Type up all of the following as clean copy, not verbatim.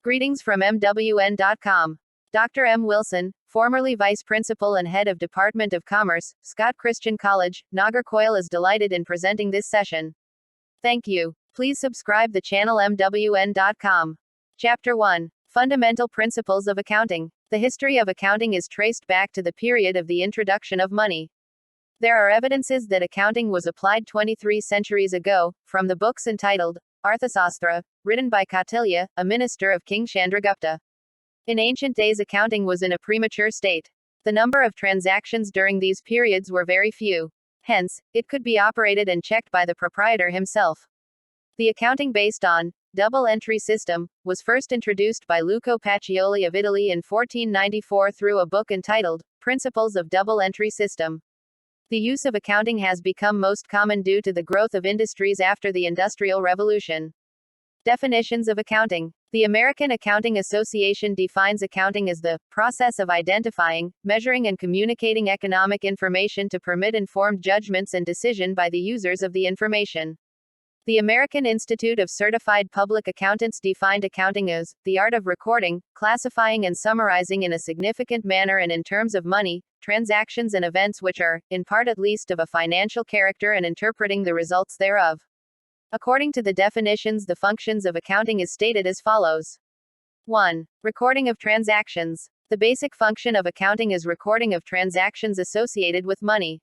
Greetings from MWN.com. Dr.M.Wilson, formerly Vice Principal and Head of Department of Commerce, Scott Christian College, Nagercoil is delighted in presenting this session. Thank you. Please subscribe the channel MWN.com. Chapter 1. Fundamental Principles of Accounting. The history of accounting is traced back to the period of the introduction of money. There are evidences that accounting was applied 23 centuries ago, from the books entitled Arthasastra, written by Kautilya, a minister of King Chandragupta. In ancient days, accounting was in a premature state. The number of transactions during these periods were very few. Hence, it could be operated and checked by the proprietor himself. The accounting based on double entry system was first introduced by Luca Pacioli of Italy in 1494 through a book entitled Principles of Double Entry System. The use of accounting has become most common due to the growth of industries after the Industrial Revolution. Definitions of accounting. The American Accounting Association defines accounting as the process of identifying, measuring, and communicating economic information to permit informed judgments and decision by the users of the information. The American Institute of Certified Public Accountants defined accounting as the art of recording, classifying, and summarizing in a significant manner and in terms of money, transactions, and events which are, in part at least, of a financial character and interpreting the results thereof. According to the definitions, the functions of accounting is stated as follows. 1. Recording of transactions. The basic function of accounting is recording of transactions associated with money.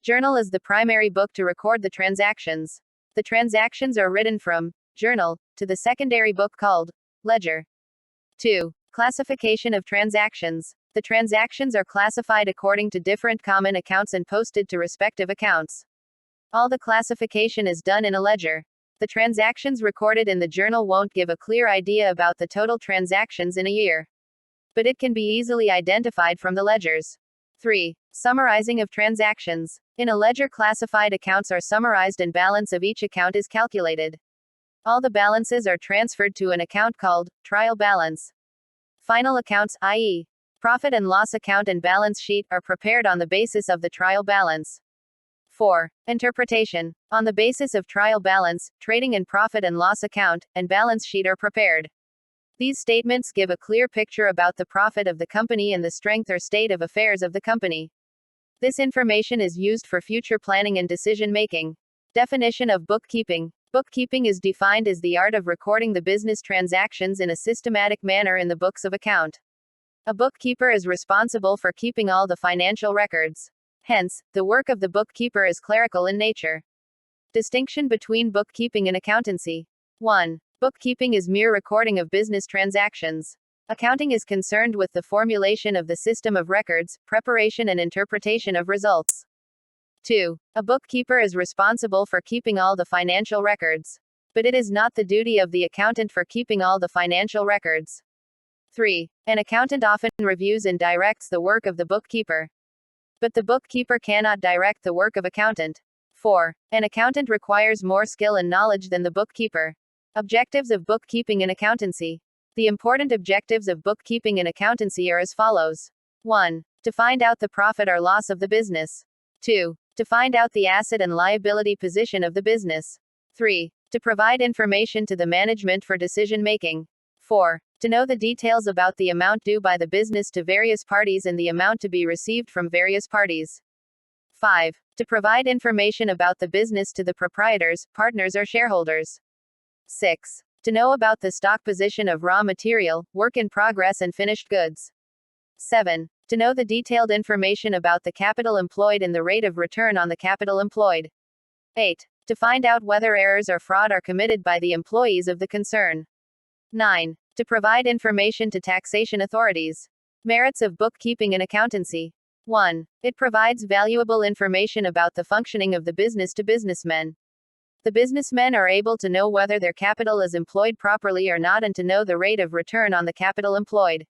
Journal is the primary book to record the transactions. The transactions are written from journal to the secondary book called ledger. 2. Classification of transactions. The transactions are classified according to different common accounts and posted to respective accounts. All the classification is done in a ledger. The transactions recorded in the journal won't give a clear idea about the total transactions in a year, but it can be easily identified from the ledgers. 3. Summarizing of transactions. In a ledger, classified accounts are summarized and balance of each account is calculated. All the balances are transferred to an account called trial balance. Final accounts, i.e., profit and loss account and balance sheet, are prepared on the basis of the trial balance. 4. Interpretation. On the basis of trial balance, trading and profit and loss account and balance sheet are prepared. These statements give a clear picture about the profit of the company and the strength or state of affairs of the company. This information is used for future planning and decision making. Definition of bookkeeping. Bookkeeping is defined as the art of recording the business transactions in a systematic manner in the books of account. A bookkeeper is responsible for keeping all the financial records. Hence, the work of the bookkeeper is clerical in nature. Distinction between bookkeeping and accountancy. 1. Bookkeeping is mere recording of business transactions. Accounting is concerned with the formulation of the system of records, preparation and interpretation of results. 2. A bookkeeper is responsible for keeping all the financial records, but it is not the duty of the accountant for keeping all the financial records. 3. An accountant often reviews and directs the work of the bookkeeper, but the bookkeeper cannot direct the work of accountant. 4. An accountant requires more skill and knowledge than the bookkeeper. Objectives of bookkeeping and accountancy. The important objectives of bookkeeping and accountancy are as follows. 1. To find out the profit or loss of the business. 2. To find out the asset and liability position of the business. 3. To provide information to the management for decision making. 4. To know the details about the amount due by the business to various parties and the amount to be received from various parties. 5. To provide information about the business to the proprietors, partners, or shareholders. 6. To know about the stock position of raw material, work in progress, and finished goods. 7. To know the detailed information about the capital employed and the rate of return on the capital employed. 8. To find out whether errors or fraud are committed by the employees of the concern. 9. To provide information to taxation authorities. Merits of bookkeeping and accountancy. 1. It provides valuable information about the functioning of the business to businessmen. The businessmen are able to know whether their capital is employed properly or not and to know the rate of return on the capital employed.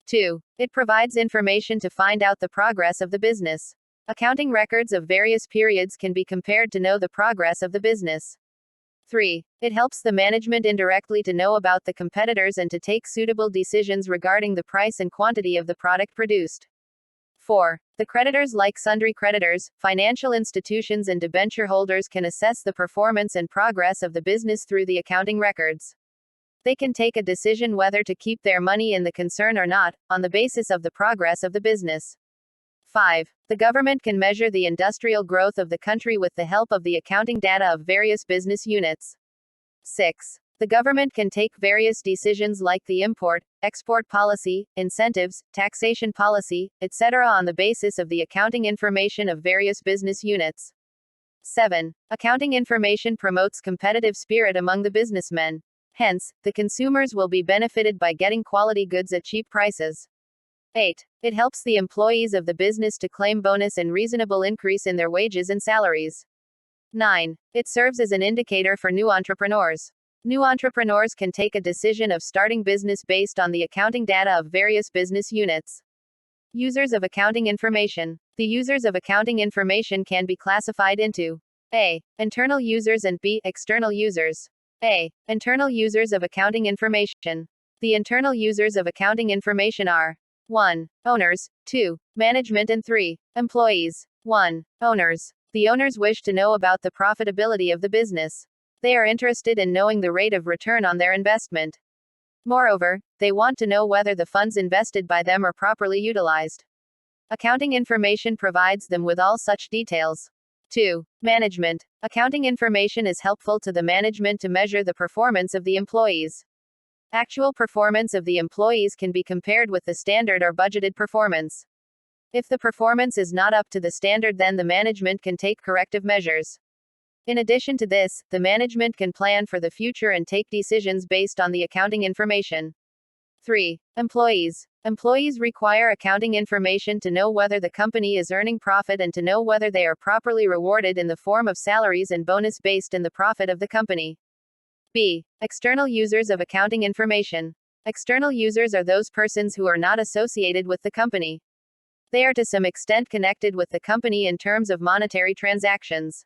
2. It provides information to find out the progress of the business. Accounting records of various periods can be compared to know the progress of the business. 3. It helps the management indirectly to know about the competitors and to take suitable decisions regarding the price and quantity of the product produced. 4. The creditors, like sundry creditors, financial institutions, and debenture holders, can assess the performance and progress of the business through the accounting records. They can take a decision whether to keep their money in the concern or not, on the basis of the progress of the business. 5. The government can measure the industrial growth of the country with the help of the accounting data of various business units. 6. The government can take various decisions like the import, export policy, incentives, taxation policy, etc. on the basis of the accounting information of various business units. 7. Accounting information promotes competitive spirit among the businessmen. Hence, the consumers will be benefited by getting quality goods at cheap prices. 8. It helps the employees of the business to claim bonus and reasonable increase in their wages and salaries. 9. It serves as an indicator for new entrepreneurs. New entrepreneurs can take a decision of starting business based on the accounting data of various business units. Users of accounting information. The users of accounting information can be classified into A. Internal users and B. External users. A. Internal users of accounting information. The internal users of accounting information are 1. Owners, 2. Management and 3. Employees. 1. Owners. The owners wish to know about the profitability of the business. They are interested in knowing the rate of return on their investment. Moreover, they want to know whether the funds invested by them are properly utilized. Accounting information provides them with all such details. 2. Management. Accounting information is helpful to the management to measure the performance of the employees. Actual performance of the employees can be compared with the standard or budgeted performance. If the performance is not up to the standard, then the management can take corrective measures. In addition to this, the management can plan for the future and take decisions based on the accounting information. 3. Employees. Employees require accounting information to know whether the company is earning profit and to know whether they are properly rewarded in the form of salaries and bonus based on the profit of the company. B. External users of accounting information. External users are those persons who are not associated with the company. They are to some extent connected with the company in terms of monetary transactions.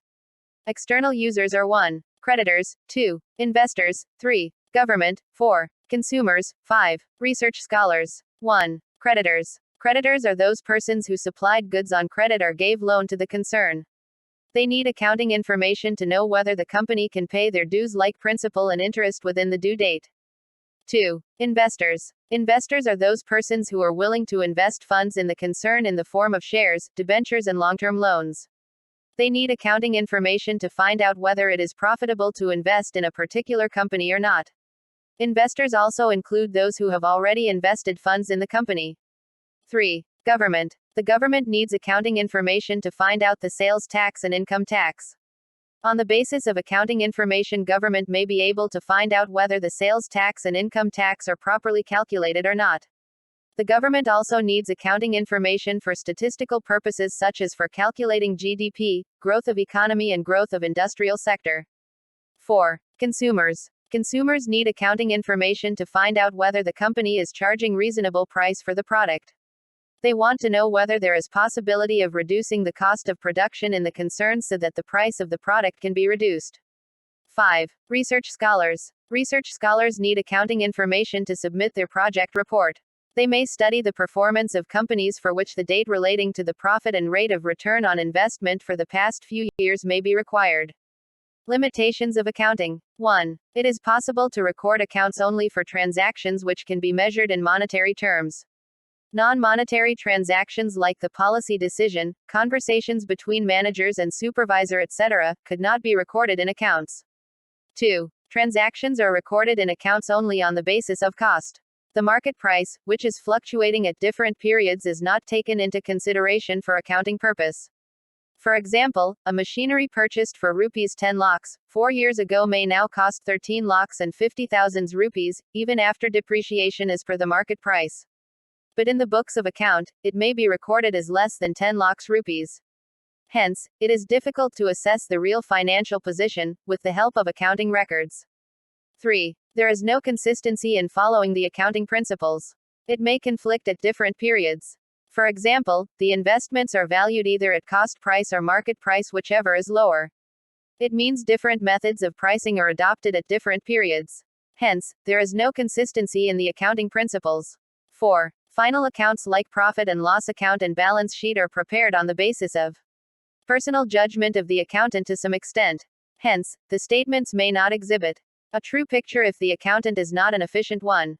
External users are 1. Creditors, 2. Investors, 3. Government, 4. Consumers, 5. Research scholars. 1. Creditors. Creditors are those persons who supplied goods on credit or gave loan to the concern. They need accounting information to know whether the company can pay their dues like principal and interest within the due date. 2. Investors. Investors are those persons who are willing to invest funds in the concern in the form of shares, debentures and long-term loans. They need accounting information to find out whether it is profitable to invest in a particular company or not. Investors also include those who have already invested funds in the company. 3. Government. The government needs accounting information to find out the sales tax and income tax. On the basis of accounting information, government may be able to find out whether the sales tax and income tax are properly calculated or not. The government also needs accounting information for statistical purposes such as for calculating GDP, growth of economy and growth of industrial sector. 4. Consumers. Consumers need accounting information to find out whether the company is charging reasonable price for the product. They want to know whether there is possibility of reducing the cost of production in the concern so that the price of the product can be reduced. 5. Research scholars. Research scholars need accounting information to submit their project report. They may study the performance of companies for which the data relating to the profit and rate of return on investment for the past few years may be required. Limitations of accounting. 1. It is possible to record accounts only for transactions which can be measured in monetary terms. Non-monetary transactions like the policy decision, conversations between managers and supervisor, etc., could not be recorded in accounts. 2. Transactions are recorded in accounts only on the basis of cost. The market price, which is fluctuating at different periods, is not taken into consideration for accounting purpose. For example, a machinery purchased for rupees 10 lakhs 4 years ago may now cost 13 lakhs and 50,000 rupees, even after depreciation as per the market price. But in the books of account, it may be recorded as less than 10 lakhs rupees. Hence, it is difficult to assess the real financial position, with the help of accounting records. 3. There is no consistency in following the accounting principles. It may conflict at different periods. For example, the investments are valued either at cost price or market price, whichever is lower. It means different methods of pricing are adopted at different periods. Hence, there is no consistency in the accounting principles. 4. Final accounts like profit and loss account and balance sheet are prepared on the basis of personal judgment of the accountant to some extent. Hence, the statements may not exhibit A true picture if the accountant is not an efficient one.